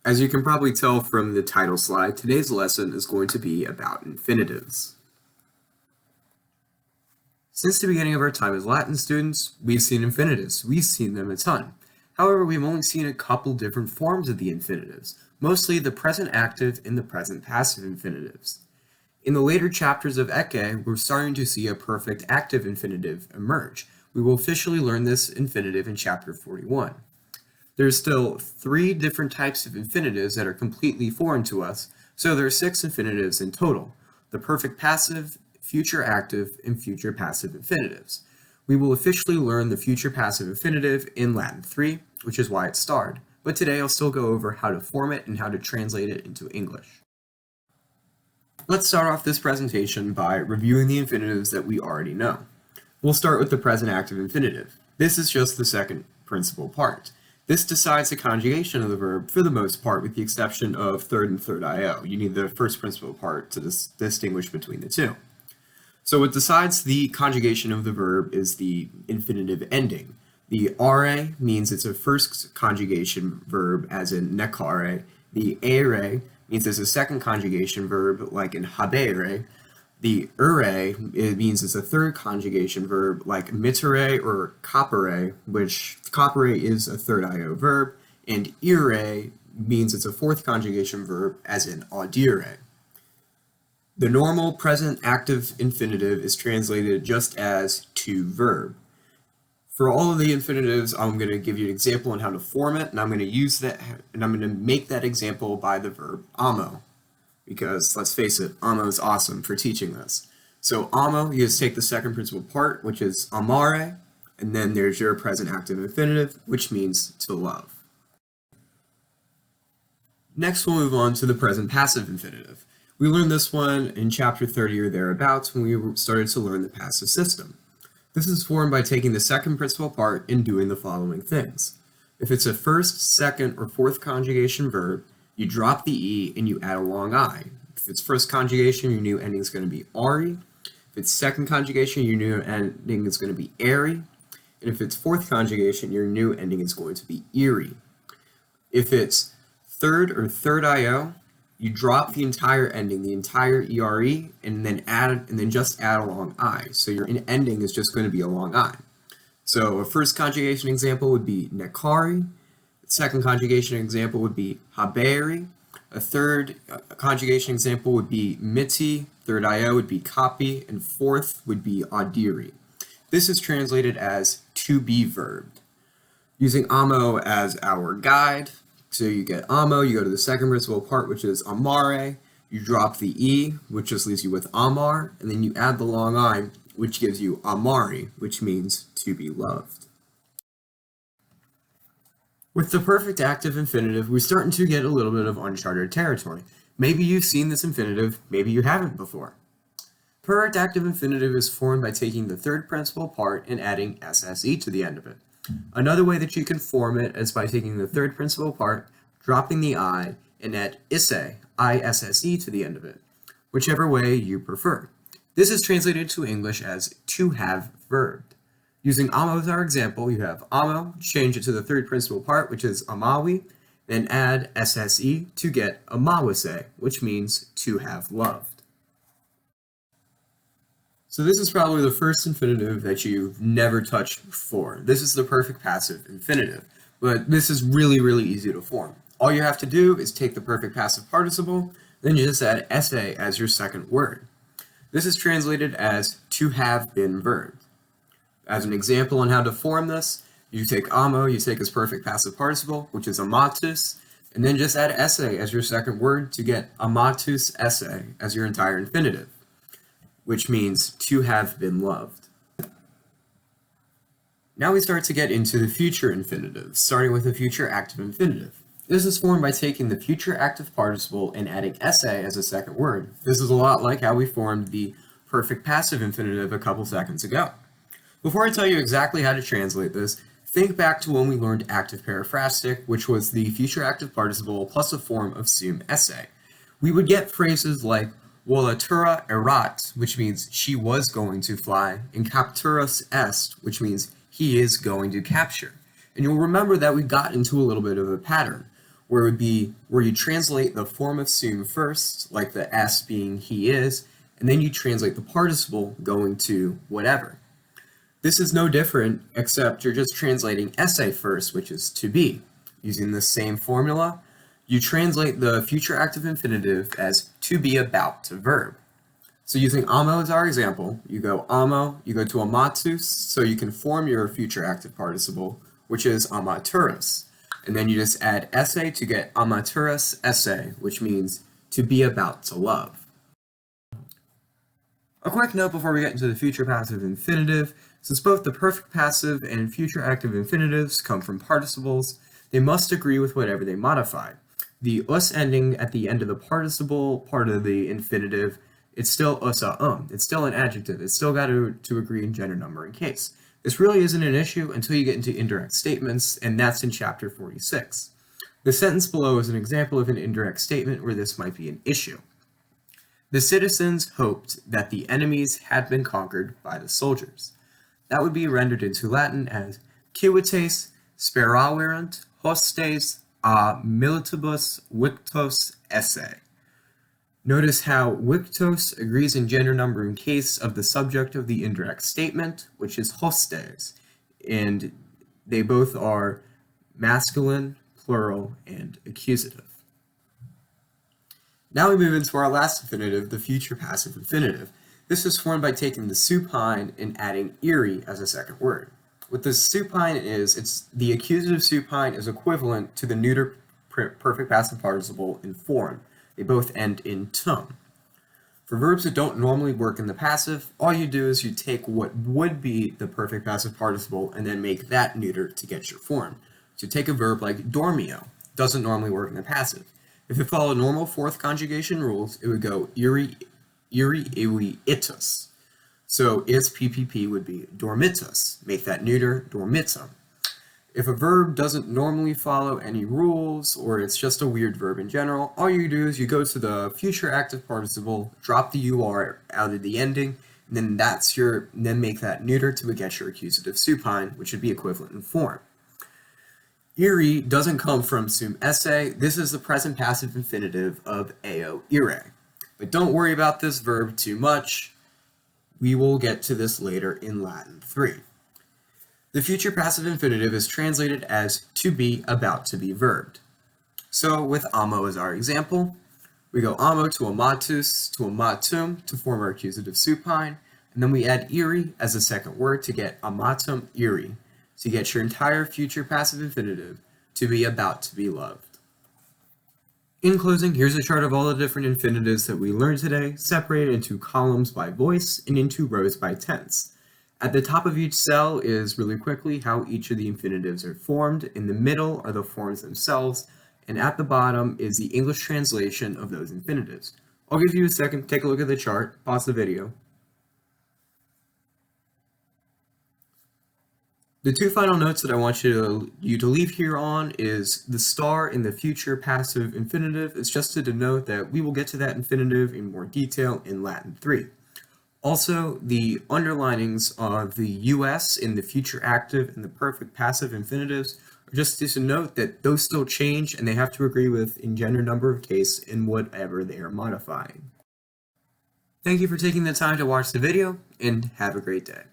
As you can probably tell from the title slide, today's lesson is going to be about infinitives. Since the beginning of our time as Latin students, we've seen infinitives. We've seen them a ton. However, we've only seen a couple different forms of the infinitives, mostly the present active and the present passive infinitives. In the later chapters of Ecce, we're starting to see a perfect active infinitive emerge. We will officially learn this infinitive in chapter 41. There's still 3 different types of infinitives that are completely foreign to us, so there are 6 infinitives in total: the perfect passive, future active, and future passive infinitives. We will officially learn the future passive infinitive in Latin 3, which is why it's starred, but today I'll still go over how to form it and how to translate it into English. Let's start off this presentation by reviewing the infinitives that we already know. We'll start with the present active infinitive. This is just the second principal part. This decides the conjugation of the verb for the most part, with the exception of third and third IO. You need the first principal part to distinguish between the two. So what decides the conjugation of the verb is the infinitive ending. The are means it's a first conjugation verb, as in necare. The ere means it's a second conjugation verb, like in habere. The it means it's a third conjugation verb, like mittere or capere, which capere is a third IO verb, and ire means it's a fourth conjugation verb, as in audire. The normal present active infinitive is translated just as to verb. For all of the infinitives, I'm going to give you an example on how to form it, and I'm going to use that, and I'm going to make that example by the verb amo. Because, let's face it, amo is awesome for teaching this. So amo, you just take the second principal part, which is amare, and then there's your present active infinitive, which means to love. Next, we'll move on to the present passive infinitive. We learned this one in chapter 30 or thereabouts when we started to learn the passive system. This is formed by taking the second principal part and doing the following things. If it's a first, second, or fourth conjugation verb, you drop the E and you add a long I. If it's first conjugation, your new ending is going to be ari. If it's second conjugation, your new ending is going to be airy. And if it's fourth conjugation, your new ending is going to be eerie. If it's third or third IO, you drop the entire ending, the entire ERE, and then just add a long I. So your ending is just going to be a long I. So a first conjugation example would be necari. Second conjugation example would be haberi. A third conjugation example would be miti. Third IO would be copy. And fourth would be audiri. This is translated as to be verbed. Using amo as our guide, so you get amo, you go to the second principal part, which is amare. You drop the E, which just leaves you with amar. And then you add the long I, which gives you amari, which means to be loved. With the perfect active infinitive, we're starting to get a little bit of uncharted territory. Maybe you've seen this infinitive, maybe you haven't before. Perfect active infinitive is formed by taking the third principal part and adding sse to the end of it. Another way that you can form it is by taking the third principal part, dropping the I, and add isse, isse to the end of it, whichever way you prefer. This is translated to English as to have verbed. Using amo as our example, you have amo, change it to the third principal part, which is amawi, then add sse to get amawase, which means to have loved. So this is probably the first infinitive that you've never touched before. This is the perfect passive infinitive, but this is really, really easy to form. All you have to do is take the perfect passive participle, then you just add esse as your second word. This is translated as to have been verbed. As an example on how to form this, you take amo, you take its perfect passive participle, which is amatus, and then just add esse as your second word to get amatus esse as your entire infinitive, which means to have been loved. Now we start to get into the future infinitive, starting with the future active infinitive. This is formed by taking the future active participle and adding esse as a second word. This is a lot like how we formed the perfect passive infinitive a couple seconds ago. Before I tell you exactly how to translate this, think back to when we learned active periphrastic, which was the future active participle plus a form of sum esse. We would get phrases like volatura erat, which means she was going to fly, and capturus est, which means he is going to capture. And you'll remember that we got into a little bit of a pattern. where it would be where you translate the form of sum first, like the s being he is, and then you translate the participle going to whatever. This is no different, except you're just translating esse first, which is to be. Using the same formula, you translate the future active infinitive as to be about to verb. So using amo as our example, you go amo, you go to amatus, so you can form your future active participle, which is amaturos. And then you just add esse to get amaturos esse, which means to be about to love. A quick note before we get into the future passive infinitive, since both the perfect passive and future active infinitives come from participles, they must agree with whatever they modify. The us ending at the end of the participle part of the infinitive, it's still usa it's still an adjective, it's still got to agree in gender, number, and case. This really isn't an issue until you get into indirect statements, and that's in chapter 46. The sentence below is an example of an indirect statement where this might be an issue. The citizens hoped that the enemies had been conquered by the soldiers. That would be rendered into Latin as civites speraverunt hostes a militibus victos esse. Notice how victos agrees in gender, number, and case of the subject of the indirect statement, which is hostes, and they both are masculine, plural, and accusative. Now we move into our last infinitive, the future passive infinitive. This is formed by taking the supine and adding iri as a second word. What the supine is, the accusative supine is equivalent to the neuter perfect passive participle in form. They both end in tum. For verbs that don't normally work in the passive, all you do is you take what would be the perfect passive participle and then make that neuter to get your form. So take a verb like dormio, doesn't normally work in the passive. If it followed normal fourth conjugation rules, it would go iri iwi itus. So its PPP would be dormitus. Make that neuter dormitum. If a verb doesn't normally follow any rules, or it's just a weird verb in general, all you do is you go to the future active participle, drop the UR out of the ending, and then make that neuter to get your accusative supine, which would be equivalent in form. Iri doesn't come from sum esse. This is the present passive infinitive of eo ire. But don't worry about this verb too much. We will get to this later in Latin 3. The future passive infinitive is translated as to be about to be verbed. So with amo as our example, we go amo to amatus to amatum to form our accusative supine, and then we add iri as a second word to get amatum iri, to get your entire future passive infinitive to be about to be loved. In closing, here's a chart of all the different infinitives that we learned today, separated into columns by voice and into rows by tense. At the top of each cell is, really quickly, how each of the infinitives are formed. In the middle are the forms themselves, and at the bottom is the English translation of those infinitives. I'll give you a second to take a look at the chart, pause the video. The two final notes that I want you to leave here on is the star in the future passive infinitive is just to denote that we will get to that infinitive in more detail in Latin 3. Also, the underlinings of the US in the future active and the perfect passive infinitives are just to denote that those still change and they have to agree with in gender, number of case in whatever they are modifying. Thank you for taking the time to watch the video, and have a great day.